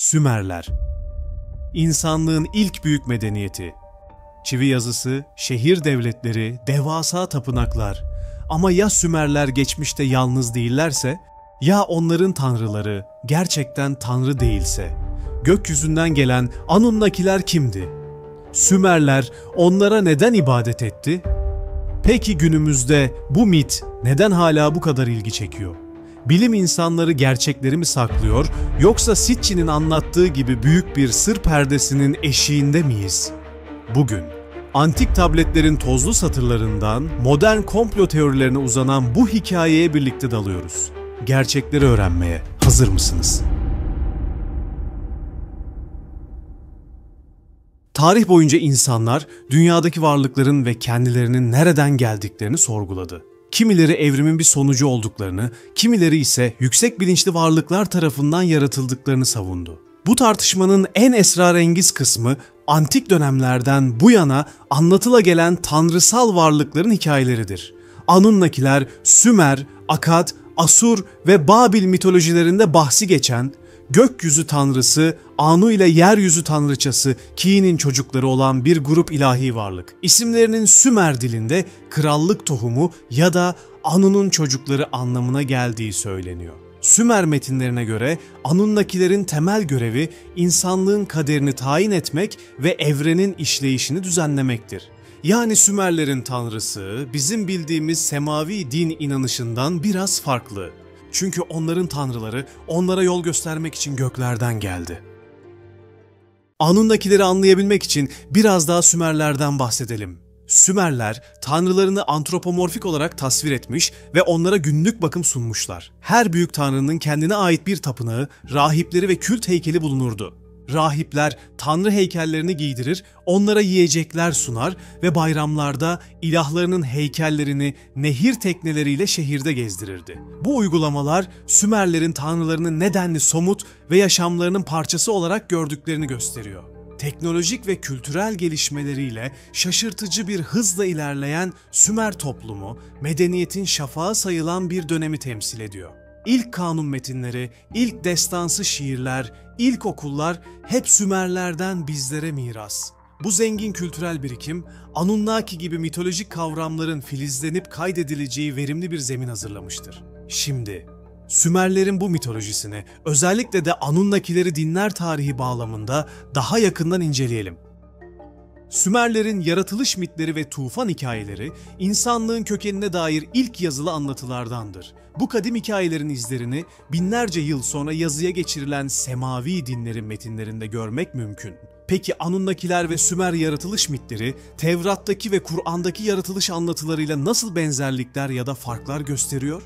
Sümerler. İnsanlığın ilk büyük medeniyeti. Çivi yazısı, şehir devletleri, devasa tapınaklar. Ama ya Sümerler geçmişte yalnız değillerse, ya onların tanrıları gerçekten tanrı değilse? Gökyüzünden gelen Anunnakiler kimdi? Sümerler onlara neden ibadet etti? Peki günümüzde bu mit neden hala bu kadar ilgi çekiyor? Bilim insanları gerçekleri mi saklıyor, yoksa Sitchin'in anlattığı gibi büyük bir sır perdesinin eşiğinde miyiz? Bugün, antik tabletlerin tozlu satırlarından modern komplo teorilerine uzanan bu hikayeye birlikte dalıyoruz. Gerçekleri öğrenmeye hazır mısınız? Tarih boyunca insanlar dünyadaki varlıkların ve kendilerinin nereden geldiklerini sorguladı. Kimileri evrimin bir sonucu olduklarını, kimileri ise yüksek bilinçli varlıklar tarafından yaratıldıklarını savundu. Bu tartışmanın en esrarengiz kısmı antik dönemlerden bu yana anlatıla gelen tanrısal varlıkların hikayeleridir. Anunnakiler, Sümer, Akkad, Asur ve Babil mitolojilerinde bahsi geçen, gökyüzü tanrısı Anu ile yeryüzü tanrıçası Ki'nin çocukları olan bir grup ilahi varlık. İsimlerinin Sümer dilinde krallık tohumu ya da Anu'nun çocukları anlamına geldiği söyleniyor. Sümer metinlerine göre Anunnakilerin temel görevi insanlığın kaderini tayin etmek ve evrenin işleyişini düzenlemektir. Yani Sümerlerin tanrısı bizim bildiğimiz semavi din inanışından biraz farklı. Çünkü onların tanrıları onlara yol göstermek için göklerden geldi. Anunnakileri anlayabilmek için biraz daha Sümerlerden bahsedelim. Sümerler, tanrılarını antropomorfik olarak tasvir etmiş ve onlara günlük bakım sunmuşlar. Her büyük tanrının kendine ait bir tapınağı, rahipleri ve kült heykeli bulunurdu. Rahipler tanrı heykellerini giydirir, onlara yiyecekler sunar ve bayramlarda ilahlarının heykellerini nehir tekneleriyle şehirde gezdirirdi. Bu uygulamalar Sümerlerin tanrılarını nedenli somut ve yaşamlarının parçası olarak gördüklerini gösteriyor. Teknolojik ve kültürel gelişmeleriyle şaşırtıcı bir hızla ilerleyen Sümer toplumu, medeniyetin şafağı sayılan bir dönemi temsil ediyor. İlk kanun metinleri, ilk destansı şiirler, ilk okullar hep Sümerlerden bizlere miras. Bu zengin kültürel birikim, Anunnaki gibi mitolojik kavramların filizlenip kaydedileceği verimli bir zemin hazırlamıştır. Şimdi, Sümerlerin bu mitolojisini, özellikle de Anunnakileri dinler tarihi bağlamında daha yakından inceleyelim. Sümerlerin yaratılış mitleri ve tufan hikayeleri, insanlığın kökenine dair ilk yazılı anlatılardandır. Bu kadim hikayelerin izlerini binlerce yıl sonra yazıya geçirilen semavi dinlerin metinlerinde görmek mümkün. Peki Anunnakiler ve Sümer yaratılış mitleri, Tevrat'taki ve Kur'an'daki yaratılış anlatılarıyla nasıl benzerlikler ya da farklar gösteriyor?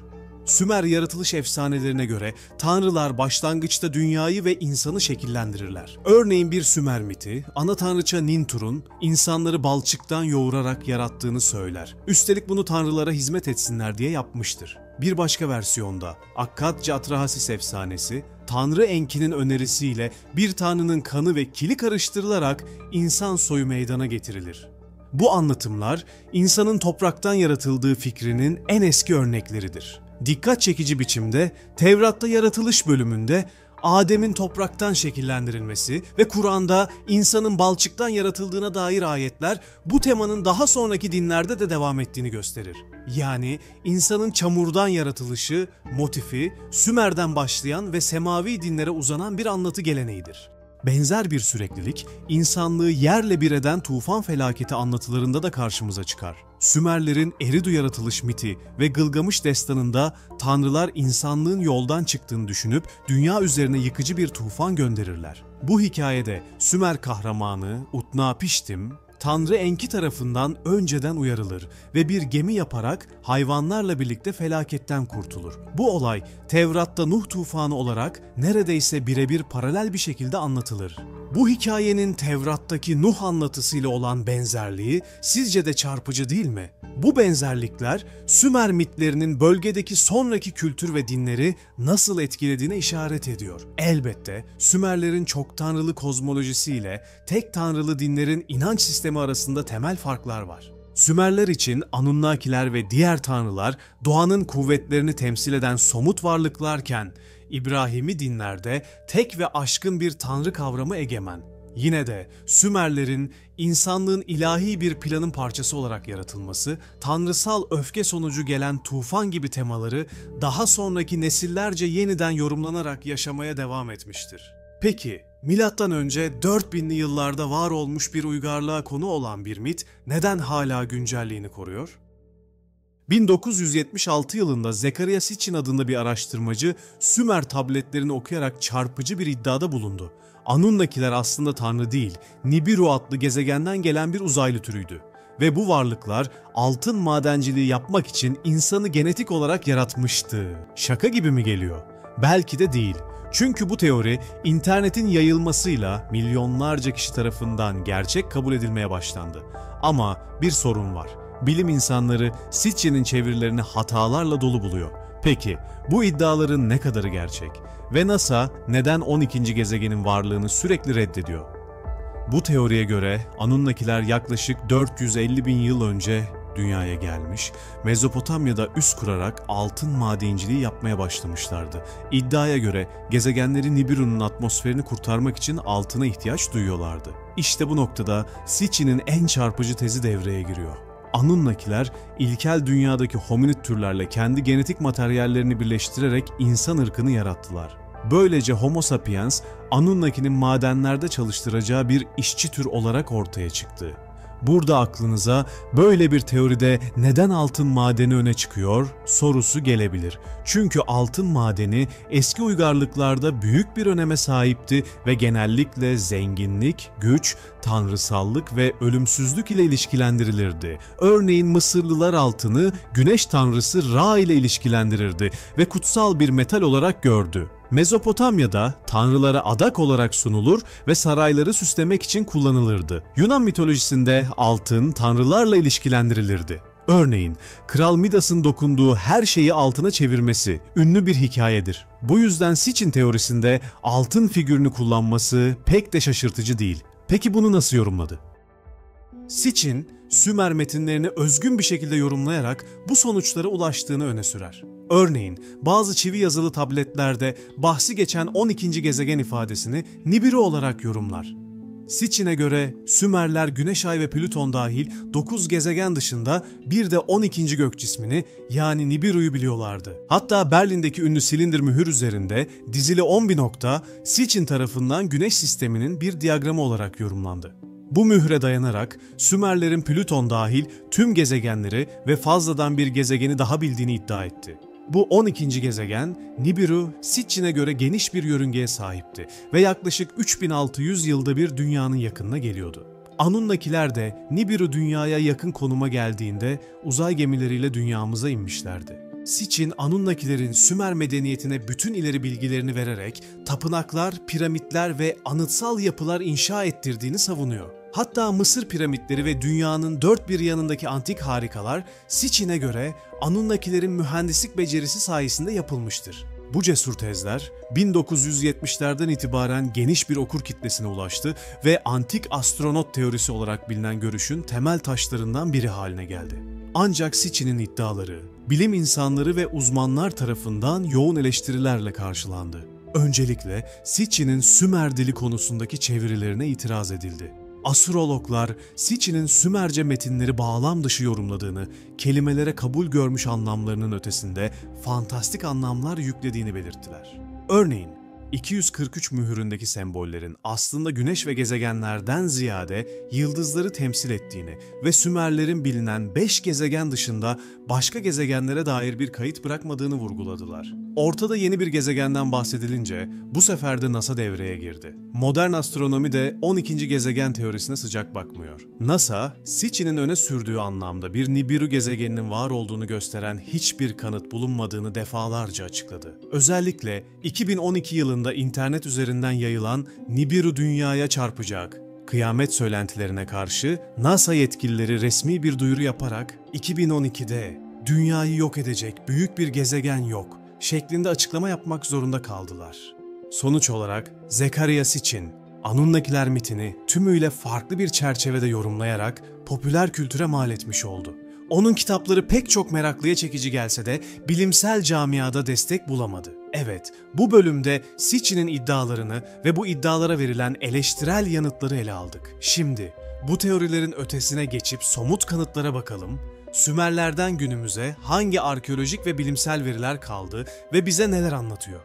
Sümer yaratılış efsanelerine göre tanrılar başlangıçta dünyayı ve insanı şekillendirirler. Örneğin bir Sümer miti, ana tanrıça Nintur'un insanları balçıktan yoğurarak yarattığını söyler. Üstelik bunu tanrılara hizmet etsinler diye yapmıştır. Bir başka versiyonda Akkad Atrahasis efsanesi, Tanrı Enki'nin önerisiyle bir tanrının kanı ve kili karıştırılarak insan soyu meydana getirilir. Bu anlatımlar insanın topraktan yaratıldığı fikrinin en eski örnekleridir. Dikkat çekici biçimde Tevrat'ta yaratılış bölümünde Adem'in topraktan şekillendirilmesi ve Kur'an'da insanın balçıktan yaratıldığına dair ayetler bu temanın daha sonraki dinlerde de devam ettiğini gösterir. Yani insanın çamurdan yaratılışı, motifi Sümer'den başlayan ve semavi dinlere uzanan bir anlatı geleneğidir. Benzer bir süreklilik, insanlığı yerle bir eden tufan felaketi anlatılarında da karşımıza çıkar. Sümerlerin Eridu yaratılış miti ve Gılgamış destanında tanrılar insanlığın yoldan çıktığını düşünüp dünya üzerine yıkıcı bir tufan gönderirler. Bu hikayede Sümer kahramanı Utnapiştim, Tanrı Enki tarafından önceden uyarılır ve bir gemi yaparak hayvanlarla birlikte felaketten kurtulur. Bu olay Tevrat'ta Nuh tufanı olarak neredeyse birebir paralel bir şekilde anlatılır. Bu hikayenin Tevrat'taki Nuh anlatısıyla olan benzerliği sizce de çarpıcı değil mi? Bu benzerlikler Sümer mitlerinin bölgedeki sonraki kültür ve dinleri nasıl etkilediğine işaret ediyor. Elbette Sümerlerin çok tanrılı kozmolojisiyle tek tanrılı dinlerin inanç sistemi arasında temel farklar var. Sümerler için Anunnakiler ve diğer tanrılar doğanın kuvvetlerini temsil eden somut varlıklarken İbrahimi dinlerde tek ve aşkın bir tanrı kavramı egemen. Yine de Sümerlerin insanlığın ilahi bir planın parçası olarak yaratılması, tanrısal öfke sonucu gelen tufan gibi temaları daha sonraki nesillerce yeniden yorumlanarak yaşamaya devam etmiştir. Peki, milattan önce 4000'li yıllarda var olmuş bir uygarlığa konu olan bir mit neden hala güncelliğini koruyor? 1976 yılında Zecharia Sitchin adında bir araştırmacı Sümer tabletlerini okuyarak çarpıcı bir iddiada bulundu. Anunnakiler aslında tanrı değil, Nibiru adlı gezegenden gelen bir uzaylı türüydü. Ve bu varlıklar altın madenciliği yapmak için insanı genetik olarak yaratmıştı. Şaka gibi mi geliyor? Belki de değil. Çünkü bu teori internetin yayılmasıyla milyonlarca kişi tarafından gerçek kabul edilmeye başlandı. Ama bir sorun var. Bilim insanları Sitchin'in çevirilerini hatalarla dolu buluyor. Peki bu iddiaların ne kadarı gerçek? Ve NASA neden 12. gezegenin varlığını sürekli reddediyor? Bu teoriye göre Anunnakiler yaklaşık 450 bin yıl önce dünyaya gelmiş, Mezopotamya'da üs kurarak altın madenciliği yapmaya başlamışlardı. İddiaya göre gezegenleri Nibiru'nun atmosferini kurtarmak için altına ihtiyaç duyuyorlardı. İşte bu noktada Sitchin'in en çarpıcı tezi devreye giriyor. Anunnakiler ilkel dünyadaki hominid türlerle kendi genetik materyallerini birleştirerek insan ırkını yarattılar. Böylece Homo sapiens, Anunnakinin madenlerde çalıştıracağı bir işçi tür olarak ortaya çıktı. Burada aklınıza böyle bir teoride neden altın madeni öne çıkıyor sorusu gelebilir. Çünkü altın madeni eski uygarlıklarda büyük bir öneme sahipti ve genellikle zenginlik, güç, tanrısallık ve ölümsüzlük ile ilişkilendirilirdi. Örneğin Mısırlılar altını güneş tanrısı Ra ile ilişkilendirirdi ve kutsal bir metal olarak gördü. Mezopotamya'da tanrılara adak olarak sunulur ve sarayları süslemek için kullanılırdı. Yunan mitolojisinde altın tanrılarla ilişkilendirilirdi. Örneğin Kral Midas'ın dokunduğu her şeyi altına çevirmesi ünlü bir hikayedir. Bu yüzden Sitchin teorisinde altın figürünü kullanması pek de şaşırtıcı değil. Peki bunu nasıl yorumladı? Sitchin, Sümer metinlerini özgün bir şekilde yorumlayarak bu sonuçlara ulaştığını öne sürer. Örneğin bazı çivi yazılı tabletlerde bahsi geçen 12. gezegen ifadesini Nibiru olarak yorumlar. Sitchin'e göre Sümerler Güneş, Ay ve Plüton dahil 9 gezegen dışında bir de 12. gök cismini yani Nibiru'yu biliyorlardı. Hatta Berlin'deki ünlü silindir mühür üzerinde dizili 10 bir nokta Sitchin tarafından Güneş sisteminin bir diyagramı olarak yorumlandı. Bu mühre dayanarak Sümerlerin Plüton dahil tüm gezegenleri ve fazladan bir gezegeni daha bildiğini iddia etti. Bu 12. gezegen Nibiru, Sitchin'e göre geniş bir yörüngeye sahipti ve yaklaşık 3600 yılda bir dünyanın yakınına geliyordu. Anunnakiler de Nibiru dünyaya yakın konuma geldiğinde uzay gemileriyle dünyamıza inmişlerdi. Sitchin, Anunnakilerin Sümer medeniyetine bütün ileri bilgilerini vererek tapınaklar, piramitler ve anıtsal yapılar inşa ettirdiğini savunuyor. Hatta Mısır piramitleri ve dünyanın dört bir yanındaki antik harikalar Sitchin'e göre Anunnakilerin mühendislik becerisi sayesinde yapılmıştır. Bu cesur tezler 1970'lerden itibaren geniş bir okur kitlesine ulaştı ve antik astronot teorisi olarak bilinen görüşün temel taşlarından biri haline geldi. Ancak Sitchin'in iddiaları bilim insanları ve uzmanlar tarafından yoğun eleştirilerle karşılandı. Öncelikle Sitchin'in Sümer dili konusundaki çevirilerine itiraz edildi. Astrologlar Sitchin'in Sümerce metinleri bağlam dışı yorumladığını, kelimelere kabul görmüş anlamlarının ötesinde fantastik anlamlar yüklediğini belirttiler. Örneğin 243 mühüründeki sembollerin aslında güneş ve gezegenlerden ziyade yıldızları temsil ettiğini ve Sümerlerin bilinen 5 gezegen dışında başka gezegenlere dair bir kayıt bırakmadığını vurguladılar. Ortada yeni bir gezegenden bahsedilince bu sefer de NASA devreye girdi. Modern astronomi de 12. gezegen teorisine sıcak bakmıyor. NASA, Sitchin'in öne sürdüğü anlamda bir Nibiru gezegeninin var olduğunu gösteren hiçbir kanıt bulunmadığını defalarca açıkladı. Özellikle 2012 yılında internet üzerinden yayılan Nibiru dünyaya çarpacak kıyamet söylentilerine karşı NASA yetkilileri resmi bir duyuru yaparak 2012'de dünyayı yok edecek büyük bir gezegen yok şeklinde açıklama yapmak zorunda kaldılar. Sonuç olarak Zecharia Sitchin, Anunnakiler mitini tümüyle farklı bir çerçevede yorumlayarak popüler kültüre mal etmiş oldu. Onun kitapları pek çok meraklıya çekici gelse de bilimsel camiada destek bulamadı. Evet, bu bölümde Sitchin'in iddialarını ve bu iddialara verilen eleştirel yanıtları ele aldık. Şimdi bu teorilerin ötesine geçip somut kanıtlara bakalım. Sümerlerden günümüze hangi arkeolojik ve bilimsel veriler kaldı ve bize neler anlatıyor?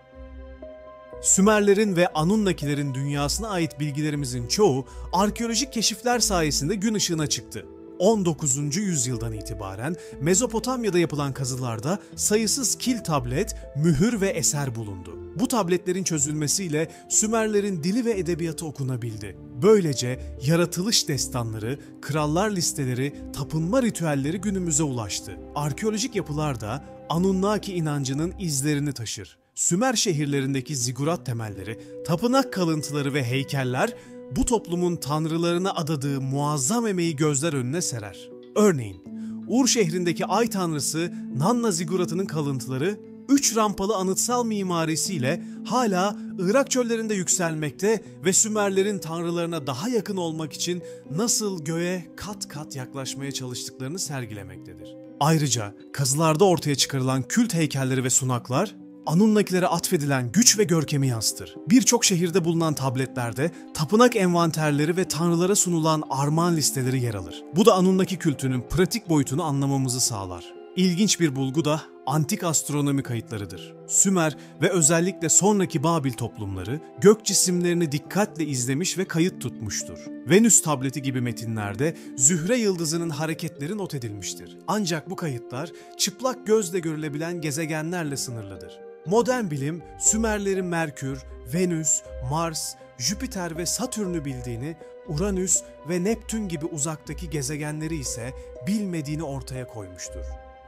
Sümerlerin ve Anunnakilerin dünyasına ait bilgilerimizin çoğu arkeolojik keşifler sayesinde gün ışığına çıktı. 19. yüzyıldan itibaren Mezopotamya'da yapılan kazılarda sayısız kil tablet, mühür ve eser bulundu. Bu tabletlerin çözülmesiyle Sümerlerin dili ve edebiyatı okunabildi. Böylece yaratılış destanları, krallar listeleri, tapınma ritüelleri günümüze ulaştı. Arkeolojik yapılar da Anunnaki inancının izlerini taşır. Sümer şehirlerindeki zigurat temelleri, tapınak kalıntıları ve heykeller bu toplumun tanrılarına adadığı muazzam emeği gözler önüne serer. Örneğin, Ur şehrindeki ay tanrısı Nanna ziguratının kalıntıları 3 rampalı anıtsal mimarisiyle hala Irak çöllerinde yükselmekte ve Sümerlerin tanrılarına daha yakın olmak için nasıl göğe kat kat yaklaşmaya çalıştıklarını sergilemektedir. Ayrıca kazılarda ortaya çıkarılan kült heykelleri ve sunaklar Anunnakilere atfedilen güç ve görkemi yansıtır. Birçok şehirde bulunan tabletlerde tapınak envanterleri ve tanrılara sunulan armağan listeleri yer alır. Bu da Anunnaki kültünün pratik boyutunu anlamamızı sağlar. İlginç bir bulgu da antik astronomi kayıtlarıdır. Sümer ve özellikle sonraki Babil toplumları gök cisimlerini dikkatle izlemiş ve kayıt tutmuştur. Venüs tableti gibi metinlerde Zühre yıldızının hareketleri not edilmiştir. Ancak bu kayıtlar çıplak gözle görülebilen gezegenlerle sınırlıdır. Modern bilim, Sümerlerin Merkür, Venüs, Mars, Jüpiter ve Satürn'ü bildiğini, Uranüs ve Neptün gibi uzaktaki gezegenleri ise bilmediğini ortaya koymuştur.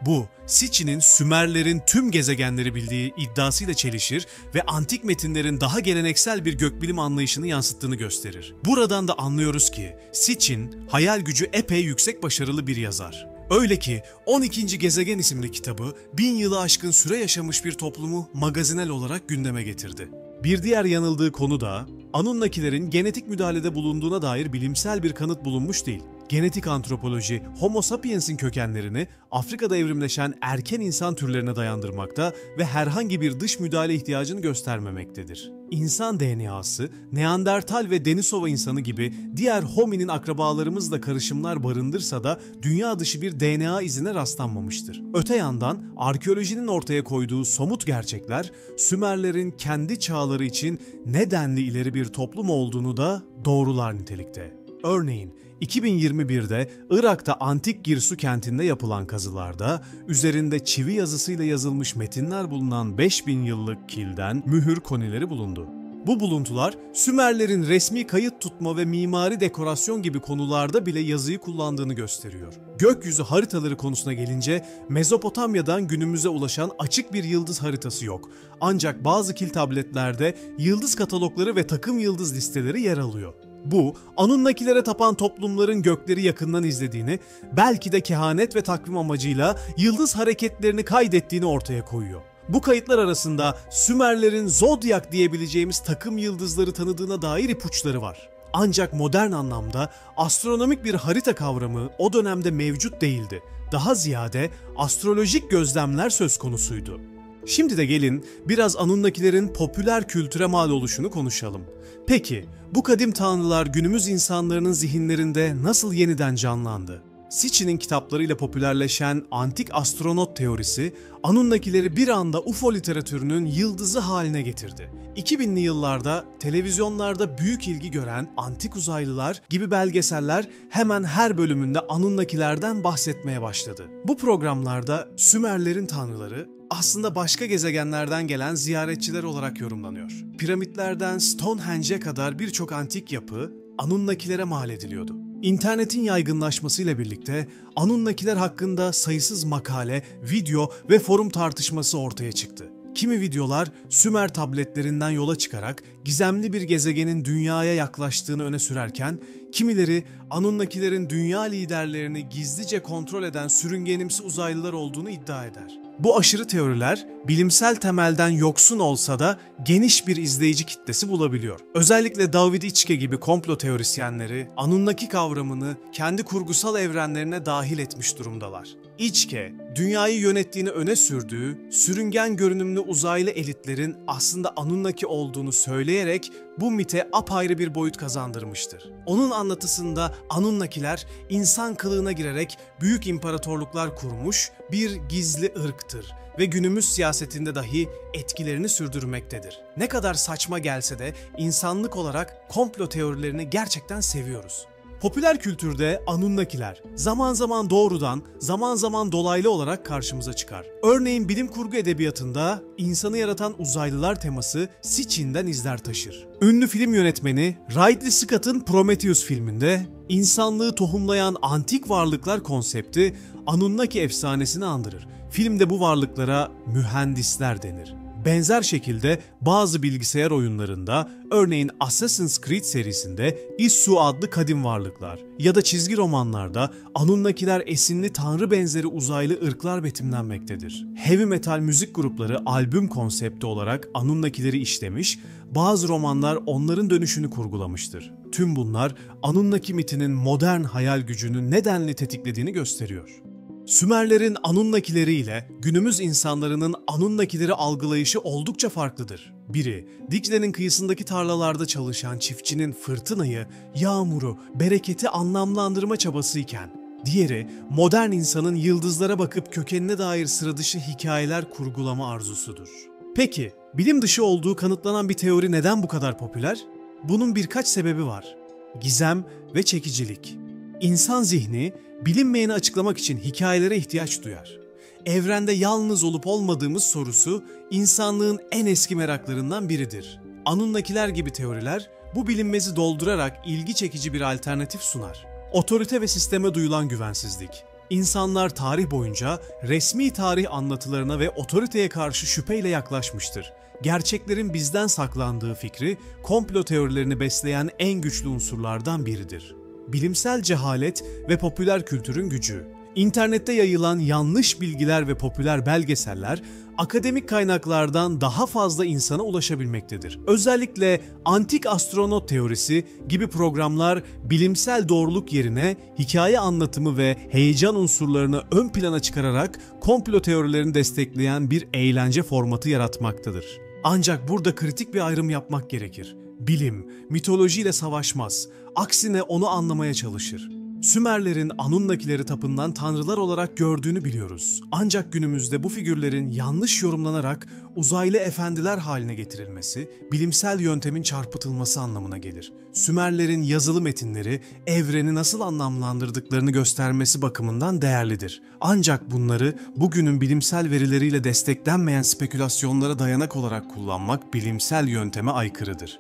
Bu, Sitchin'in Sümerlerin tüm gezegenleri bildiği iddiasıyla çelişir ve antik metinlerin daha geleneksel bir gökbilim anlayışını yansıttığını gösterir. Buradan da anlıyoruz ki Sitchin, hayal gücü epey yüksek başarılı bir yazar. Öyle ki 12. Gezegen isimli kitabı 1000 yılı aşkın süre yaşamış bir toplumu magazinel olarak gündeme getirdi. Bir diğer yanıldığı konu da Anunnakilerin genetik müdahalede bulunduğuna dair bilimsel bir kanıt bulunmuş değil. Genetik antropoloji, Homo sapiens'in kökenlerini Afrika'da evrimleşen erken insan türlerine dayandırmakta ve herhangi bir dış müdahale ihtiyacını göstermemektedir. İnsan DNA'sı, Neandertal ve Denisova insanı gibi diğer hominin akrabalarımızla karışımlar barındırsa da dünya dışı bir DNA izine rastlanmamıştır. Öte yandan arkeolojinin ortaya koyduğu somut gerçekler, Sümerlerin kendi çağları için nedenli ileri bir toplum olduğunu da doğrular nitelikte. Örneğin 2021'de Irak'ta Antik Girsu kentinde yapılan kazılarda üzerinde çivi yazısıyla yazılmış metinler bulunan 5000 yıllık kilden mühür konileri bulundu. Bu buluntular Sümerlerin resmi kayıt tutma ve mimari dekorasyon gibi konularda bile yazıyı kullandığını gösteriyor. Gökyüzü haritaları konusuna gelince Mezopotamya'dan günümüze ulaşan açık bir yıldız haritası yok. Ancak bazı kil tabletlerde yıldız katalogları ve takım yıldız listeleri yer alıyor. Bu, Anunnakilere tapan toplumların gökleri yakından izlediğini, belki de kehanet ve takvim amacıyla yıldız hareketlerini kaydettiğini ortaya koyuyor. Bu kayıtlar arasında Sümerlerin zodyak diyebileceğimiz takım yıldızları tanıdığına dair ipuçları var. Ancak modern anlamda astronomik bir harita kavramı o dönemde mevcut değildi. Daha ziyade astrolojik gözlemler söz konusuydu. Şimdi de gelin biraz Anunnakilerin popüler kültüre mal oluşunu konuşalım. Peki, bu kadim tanrılar günümüz insanlarının zihinlerinde nasıl yeniden canlandı? Sitchin'in kitaplarıyla popülerleşen antik astronot teorisi, Anunnakileri bir anda UFO literatürünün yıldızı haline getirdi. 2000'li yıllarda televizyonlarda büyük ilgi gören Antik Uzaylılar gibi belgeseller hemen her bölümünde Anunnakilerden bahsetmeye başladı. Bu programlarda Sümerlerin tanrıları aslında başka gezegenlerden gelen ziyaretçiler olarak yorumlanıyor. Piramitlerden Stonehenge'e kadar birçok antik yapı Anunnakilere mal ediliyordu. İnternetin yaygınlaşmasıyla birlikte Anunnakiler hakkında sayısız makale, video ve forum tartışması ortaya çıktı. Kimi videolar Sümer tabletlerinden yola çıkarak gizemli bir gezegenin dünyaya yaklaştığını öne sürerken, kimileri Anunnakilerin dünya liderlerini gizlice kontrol eden sürüngenimsi uzaylılar olduğunu iddia eder. Bu aşırı teoriler bilimsel temelden yoksun olsa da geniş bir izleyici kitlesi bulabiliyor. Özellikle David Icke gibi komplo teorisyenleri Anunnaki kavramını kendi kurgusal evrenlerine dahil etmiş durumdalar. İçke, dünyayı yönettiğini öne sürdüğü, sürüngen görünümlü uzaylı elitlerin aslında Anunnaki olduğunu söyleyerek bu mite apayrı bir boyut kazandırmıştır. Onun anlatısında Anunnakiler insan kılığına girerek büyük imparatorluklar kurmuş bir gizli ırktır ve günümüz siyasetinde dahi etkilerini sürdürmektedir. Ne kadar saçma gelse de insanlık olarak komplo teorilerini gerçekten seviyoruz. Popüler kültürde Anunnakiler zaman zaman doğrudan, zaman zaman dolaylı olarak karşımıza çıkar. Örneğin bilim kurgu edebiyatında insanı yaratan uzaylılar teması Sitchin'den izler taşır. Ünlü film yönetmeni Ridley Scott'ın Prometheus filminde insanlığı tohumlayan antik varlıklar konsepti Anunnaki efsanesini andırır. Filmde bu varlıklara mühendisler denir. Benzer şekilde bazı bilgisayar oyunlarında, örneğin Assassin's Creed serisinde Issu adlı kadim varlıklar ya da çizgi romanlarda Anunnakiler esinli tanrı benzeri uzaylı ırklar betimlenmektedir. Heavy metal müzik grupları albüm konsepti olarak Anunnakileri işlemiş, bazı romanlar onların dönüşünü kurgulamıştır. Tüm bunlar Anunnaki mitinin modern hayal gücünü nedenli tetiklediğini gösteriyor. Sümerlerin Anunnakileri ile günümüz insanlarının Anunnakileri algılayışı oldukça farklıdır. Biri, Dicle'nin kıyısındaki tarlalarda çalışan çiftçinin fırtınayı, yağmuru, bereketi anlamlandırma çabasıyken, diğeri, modern insanın yıldızlara bakıp kökenine dair sıradışı hikayeler kurgulama arzusudur. Peki, bilim dışı olduğu kanıtlanan bir teori neden bu kadar popüler? Bunun birkaç sebebi var. Gizem ve çekicilik. İnsan zihni, bilinmeyeni açıklamak için hikayelere ihtiyaç duyar. Evrende yalnız olup olmadığımız sorusu insanlığın en eski meraklarından biridir. Anunnakiler gibi teoriler bu bilinmezi doldurarak ilgi çekici bir alternatif sunar. Otorite ve sisteme duyulan güvensizlik. İnsanlar tarih boyunca resmi tarih anlatılarına ve otoriteye karşı şüpheyle yaklaşmıştır. Gerçeklerin bizden saklandığı fikri komplo teorilerini besleyen en güçlü unsurlardan biridir. Bilimsel cehalet ve popüler kültürün gücü. İnternette yayılan yanlış bilgiler ve popüler belgeseller akademik kaynaklardan daha fazla insana ulaşabilmektedir. Özellikle antik astronot teorisi gibi programlar bilimsel doğruluk yerine hikaye anlatımı ve heyecan unsurlarını ön plana çıkararak komplo teorilerini destekleyen bir eğlence formatı yaratmaktadır. Ancak burada kritik bir ayrım yapmak gerekir. Bilim, mitolojiyle savaşmaz, aksine onu anlamaya çalışır. Sümerlerin Anunnakileri tapınan tanrılar olarak gördüğünü biliyoruz. Ancak günümüzde bu figürlerin yanlış yorumlanarak uzaylı efendiler haline getirilmesi, bilimsel yöntemin çarpıtılması anlamına gelir. Sümerlerin yazılı metinleri evreni nasıl anlamlandırdıklarını göstermesi bakımından değerlidir. Ancak bunları bugünün bilimsel verileriyle desteklenmeyen spekülasyonlara dayanak olarak kullanmak bilimsel yönteme aykırıdır.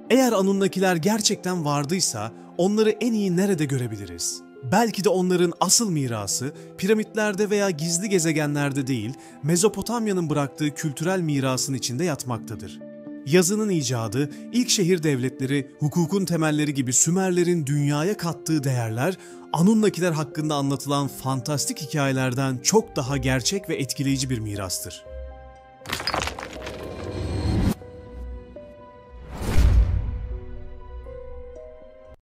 Eğer Anunnakiler gerçekten vardıysa onları en iyi nerede görebiliriz? Belki de onların asıl mirası piramitlerde veya gizli gezegenlerde değil, Mezopotamya'nın bıraktığı kültürel mirasın içinde yatmaktadır. Yazının icadı, ilk şehir devletleri, hukukun temelleri gibi Sümerlerin dünyaya kattığı değerler, Anunnakiler hakkında anlatılan fantastik hikayelerden çok daha gerçek ve etkileyici bir mirastır.